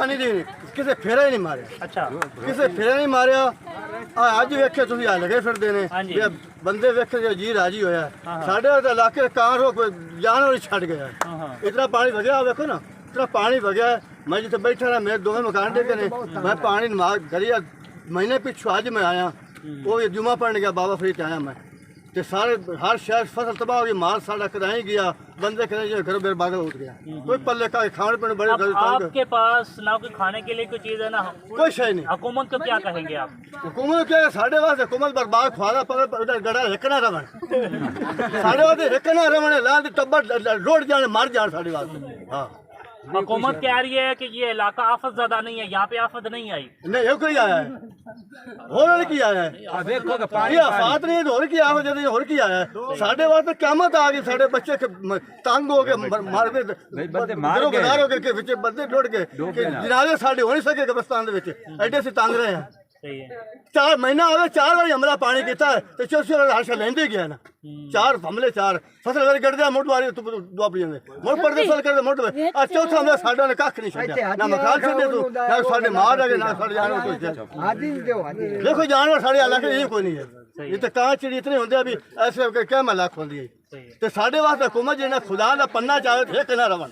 पानी दी किसे फेरा ही नहीं मारिया। अच्छा किसे फेरा नहीं मारिया। अज वेखे तुसीं आ लगे फिरदे ने हाँ जी। भी बंदे वेखे जो जी राजी होया हाँ। साडे इलाके कार हो कोई जानवर ही छड़ गया। हाँ। इतना पानी वगया देखो ना, इतना पानी वगया। मैं जिथे बैठा रहा मेरे दोवें मकान देखे ने, मैं पानी नमाज करिया महीने पिछू अज मैं आया वो ये जुमा पढ़ने गया बाबा फरीद आया मैं ते सारे हर शहर फसल तबाह हो गई, माल सारा कदाई गया, बंदे कदाई जो घर मेरे बादल उठ गया। कोई पल्ले का खाने पीने बड़े अब आपके पास ना कोई खाने के लिए कोई चीज है ना कोई शय नहीं। हुकूमत को क्या कहेंगे आप? हुकूमत क्या साढ़े वास्ते हुकूमत बर्बाद खुआदा पर गड़ा हिकना रवन साढ़े वास्ते हिकना रवन ला टब्बर रोड जाने मर जान साढ़े वास्ते। हाँ हुकूमत कह रही है कि ये इलाका आफत ज्यादा नहीं है, यहाँ पे आफत नहीं आई। नहीं ये कोई आया है और की आया है ये आफात नहीं और की आया जब और की आया है साढ़े वास्ते क़यामत आ गई। साढ़े बच्चे तंग हो गए मार गए बेरोजगार हो गए विच बंदे टुट गए जनाजे साढ़े हो नहीं सके कब्रिस्तान दे विच एडे से तंग रहे हैं। सही है। 4 महीना हो गए 4 बार हमला पानी किया है तो चौथी बार हर्षा लेंदे गया ना 4 हमले 4 फसल वाली गड़ दिया मुठ वाली दुआप लेंदे मुठ पड़दे फसल कर मुठ आ चौथा हमला साडा ने कख नहीं छड्या ना मकान छड्डे तू ना साडे मार आ गए ना साडे जानवर कोई हादी दो हादी देखो जानवर साडे इलाके ये कोई नहीं है। ये तो कां चिड़ी इतने होंदे अभी ऐसे क्या मैं लाख होंदी है ते साडे वास्ते हुकूमत जिन्ना खुदा दा पन्ना चाहे थे ना रवन।